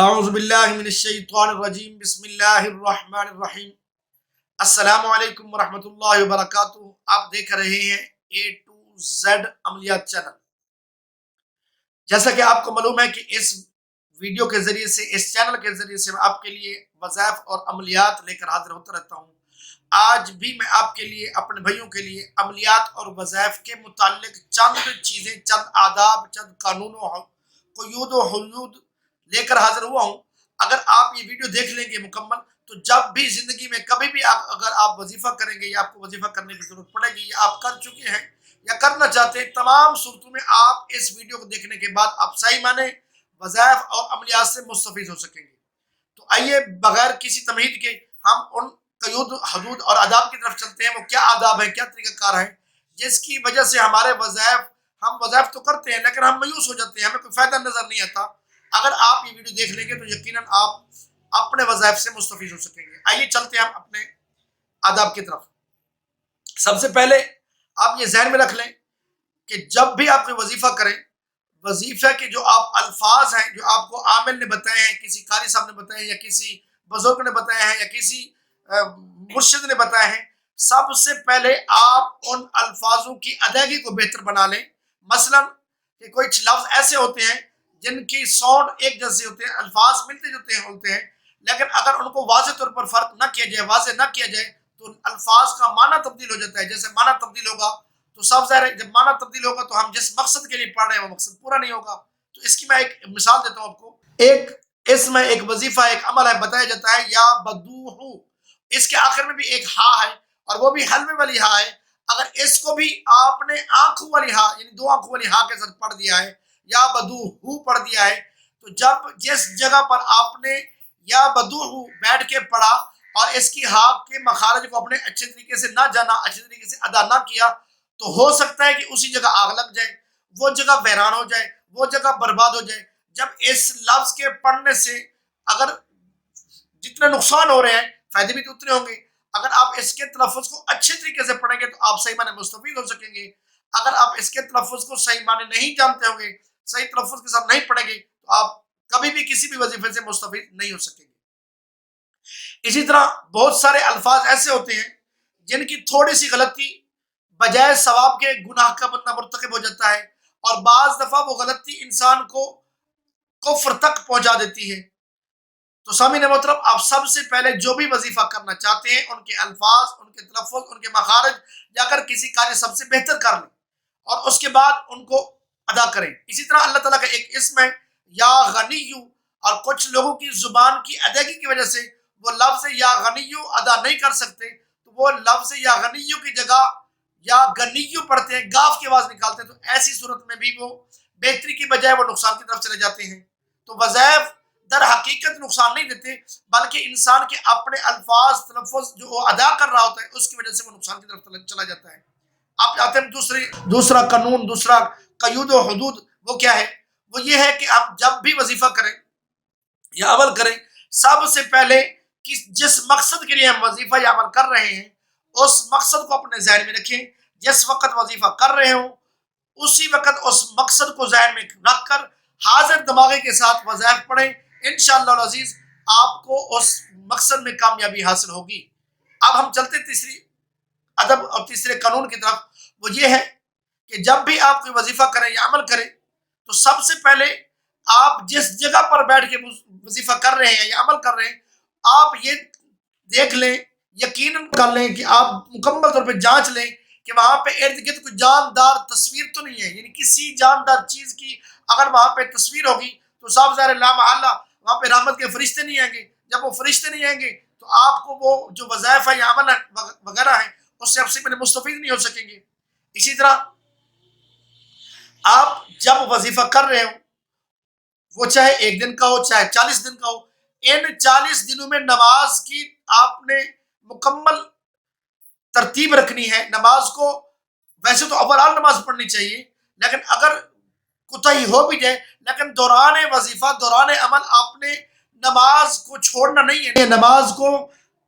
اعوذ باللہ من الشیطان الرجیم بسم اللہ الرحمن الرحیم۔ السلام علیکم ورحمۃ اللہ وبرکاتہ۔ آپ دیکھ رہے ہیں اے ٹو زیڈ عملیات چینل۔ جیسا کہ آپ کو معلوم ہے کہ اس ویڈیو کے ذریعے سے، اس چینل کے ذریعے سے میں آپ کے لیے وظائف اور عملیات لے کر حاضر ہوتا رہتا ہوں۔ آج بھی میں آپ کے لیے، اپنے بھائیوں کے لیے عملیات اور وظائف کے متعلق چند چیزیں، چند آداب، چند قانون و قیود و حدود لے کر حاضر ہوا ہوں۔ اگر آپ یہ ویڈیو دیکھ لیں گے مکمل تو جب بھی زندگی میں کبھی بھی اگر آپ وظیفہ کریں گے یا آپ کو وظیفہ کرنے کی ضرورت پڑے گی یا آپ کر چکے ہیں یا کرنا چاہتے ہیں، تمام صورتوں میں آپ اس ویڈیو کو دیکھنے کے بعد آپ صحیح معنی وظائف اور عملیات سے مستفید ہو سکیں گے۔ تو آئیے بغیر کسی تمہید کے ہم ان قیود، حدود اور آداب کی طرف چلتے ہیں۔ وہ کیا آداب ہیں، کیا طریقہ کار ہے جس کی وجہ سے ہمارے ہم وظائف تو کرتے ہیں لیکن ہم مایوس ہو جاتے ہیں، ہمیں کوئی فائدہ نظر نہیں آتا۔ اگر آپ یہ ویڈیو دیکھ لیں گے تو یقیناً آپ اپنے وظائف سے مستفید ہو سکیں گے۔ آئیے چلتے ہیں ہم اپنے آداب کی طرف۔ سب سے پہلے آپ یہ ذہن میں رکھ لیں کہ جب بھی آپ کوئی وظیفہ کریں، وظیفہ کے جو آپ الفاظ ہیں، جو آپ کو عامل نے بتائے ہیں، کسی قاری صاحب نے بتائے ہیں یا کسی بزرگ نے بتائے ہیں یا کسی مرشد نے بتائے ہیں، سب سے پہلے آپ ان الفاظوں کی ادائیگی کو بہتر بنا لیں۔ مثلا کہ کوئی لفظ ایسے ہوتے ہیں جن کی ساؤنڈ ایک جیسے ہوتے ہیں، الفاظ ملتے جلتے ہوتے ہیں، لیکن اگر ان کو واضح طور پر فرق نہ کیا جائے، واضح نہ کیا جائے تو الفاظ کا معنی تبدیل ہو جاتا ہے۔ جیسے معنی تبدیل ہوگا تو سب ظاہر ہے، جب معنی تبدیل ہوگا تو ہم جس مقصد کے لیے پڑھ رہے ہیں وہ مقصد پورا نہیں ہوگا۔ تو اس کی میں ایک مثال دیتا ہوں آپ کو۔ ایک اس میں ایک وظیفہ، ایک عمل ہے، بتایا جاتا ہے یا بدوح، اس کے آخر میں بھی ایک ہا ہے اور وہ بھی حلوے والی ہا ہے۔ اگر اس کو بھی آپ نے آنکھوں والی ہا، یعنی دو آنکھوں والی ہا کے ساتھ پڑھ دیا ہے یا بدوح پڑھ دیا ہے، تو جب جس جگہ پر آپ نے یا بدوح بیٹھ کے پڑھا اور اس کی ہا کے مخارج کو اپنے اچھے طریقے سے نہ جانا، اچھے طریقے سے ادا نہ کیا، تو ہو سکتا ہے کہ اسی جگہ آگ لگ جائے، وہ جگہ ویران ہو جائے، وہ جگہ برباد ہو جائے۔ جب اس لفظ کے پڑھنے سے اگر جتنے نقصان ہو رہے ہیں، فائدے بھی تو اتنے ہوں گے۔ اگر آپ اس کے تلفظ کو اچھے طریقے سے پڑھیں گے تو آپ صحیح معنی مستفید ہو سکیں گے۔ اگر آپ اس کے تلفظ کو صحیح معنی نہیں جانتے ہوں گے، صحیح تلفظ کے ساتھ نہیں پڑھیں گے تو آپ کبھی بھی کسی بھی وظیفے سے مستفید نہیں ہو سکیں گے۔ اسی طرح بہت سارے الفاظ ایسے ہوتے ہیں جن کی تھوڑی سی غلطی بجائے ثواب کے گناہ کا بندہ مرتکب ہو جاتا ہے، اور بعض دفعہ وہ غلطی انسان کو کفر تک پہنچا دیتی ہے۔ تو سامعین محترم، آپ سب سے پہلے جو بھی وظیفہ کرنا چاہتے ہیں ان کے الفاظ، ان کے تلفظ، ان کے مخارج یا اگر کسی قاری سب سے بہتر کر لیں اور اس کے بعد ان کو ادا کریں۔ اسی طرح اللہ تعالیٰ کا ایک اسم ہے یا غنیو، اور کچھ لوگوں کی زبان کی ادائیگی کی وجہ سے وہ لفظ یا غنیو ادا نہیں کر سکتے، تو وہ لفظ یا غنیو کی جگہ یا غنیو پڑھتے ہیں، گاف کی آواز نکالتے ہیں، تو ایسی صورت میں بھی وہ بہتری کی بجائے وہ نقصان کی طرف چلے جاتے ہیں۔ تو وظائف در حقیقت نقصان نہیں دیتے، بلکہ انسان کے اپنے الفاظ، تلفظ جو وہ ادا کر رہا ہوتا ہے اس کی وجہ سے وہ نقصان کی طرف چلا جاتا ہے۔ آپ جاتے ہیں دوسرا قانون، دوسرا قیود و حدود وہ کیا ہے؟ وہ یہ ہے کہ آپ جب بھی وظیفہ کریں یا عمل کریں، سب سے پہلے جس مقصد کے لیے ہم وظیفہ یا عمل کر رہے ہیں اس مقصد کو اپنے ذہن میں رکھیں۔ جس وقت وظیفہ کر رہے ہوں اسی وقت اس مقصد کو ذہن میں رکھ کر حاضر دماغی کے ساتھ وظائف پڑھیں، انشاءاللہ العزیز آپ کو اس مقصد میں کامیابی حاصل ہوگی۔ اب ہم چلتے تیسری ادب اور تیسرے قانون کی طرف۔ وہ یہ ہے کہ جب بھی آپ کوئی وظیفہ کریں یا عمل کریں تو سب سے پہلے آپ جس جگہ پر بیٹھ کے وظیفہ کر رہے ہیں یا عمل کر رہے ہیں، آپ یہ دیکھ لیں، یقیناً کر لیں کہ آپ مکمل طور پہ جانچ لیں کہ وہاں پہ ارد گرد کوئی جاندار تصویر تو نہیں ہے، یعنی کسی جاندار چیز کی اگر وہاں پہ تصویر ہوگی تو صاف ظاہر لا محالہ وہاں پہ رحمت کے فرشتے نہیں آئیں گے۔ جب وہ فرشتے نہیں آئیں گے تو آپ کو وہ جو وظائف ہے یا عمل وغیرہ ہے اس سے آپ سے مستفید نہیں ہو سکیں گے۔ اسی طرح آپ جب وظیفہ کر رہے ہوں، وہ چاہے ایک دن کا ہو چاہے 40 دن کا ہو، ان 40 دنوں میں نماز کی آپ نے مکمل ترتیب رکھنی ہے۔ نماز کو ویسے تو اول نماز پڑھنی چاہیے، لیکن اگر کوتاہی ہو بھی جائے لیکن دوران وظیفہ، دوران عمل آپ نے نماز کو چھوڑنا نہیں ہے، نماز کو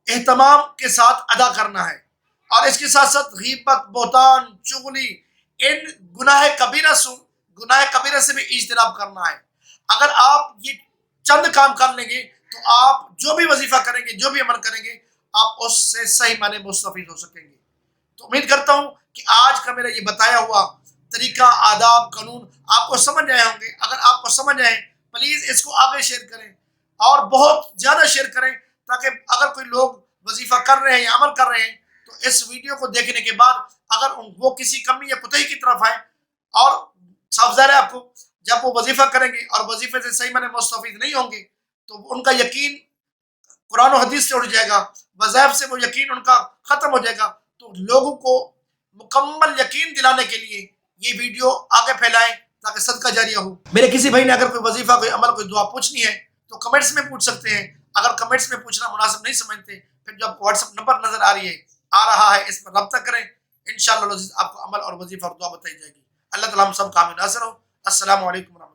اہتمام کے ساتھ ادا کرنا ہے۔ اور اس کے ساتھ ساتھ غیبت، بہتان، چغلی، ان گناہ کبیرہ سے بھی اجتناب کرنا ہے۔ اگر آپ یہ چند کام کر لیں گے تو آپ جو بھی وظیفہ کریں گے، جو بھی عمل کریں گے، آپ اس سے صحیح معنی مستفید ہو سکیں گے۔ تو امید کرتا ہوں کہ آج کا میرا یہ بتایا ہوا طریقہ، آداب، قانون آپ کو سمجھ آئے ہوں گے۔ اگر آپ کو سمجھ آئے پلیز اس کو آگے شیئر کریں اور بہت زیادہ شیئر کریں، تاکہ اگر کوئی لوگ وظیفہ کر رہے ہیں یا عمل کر رہے ہیں تو اس ویڈیو کو دیکھنے کے بعد اگر وہ کسی کمی یا کوتاہی کی طرف آئے، اور صاف ظاہر ہے آپ کو جب وہ وظیفہ کریں گے اور وظیفے سے صحیح معنی مستفید نہیں ہوں گے تو ان کا یقین قرآن و حدیث سے اٹھ جائے گا، وظائف سے وہ یقین ان کا ختم ہو جائے گا۔ تو لوگوں کو مکمل یقین دلانے کے لیے یہ ویڈیو آگے پھیلائیں تاکہ صدقہ جاریہ ہو۔ میرے کسی بھائی نے اگر کوئی وظیفہ، کوئی عمل، کوئی دعا پوچھنی ہے تو کمنٹس میں پوچھ سکتے ہیں۔ اگر کمنٹس میں پوچھنا مناسب نہیں سمجھتے، پھر جو آپ کو واٹس ایپ نمبر نظر آ رہا ہے اس پر رابطہ کریں، انشاءاللہ آپ کو عمل اور وظیفہ اور دعا بتائی جائے گی۔ اللہ تعالیٰ ہم سب کا حامی ناصر ہو۔ السلام علیکم ورحمۃ اللہ۔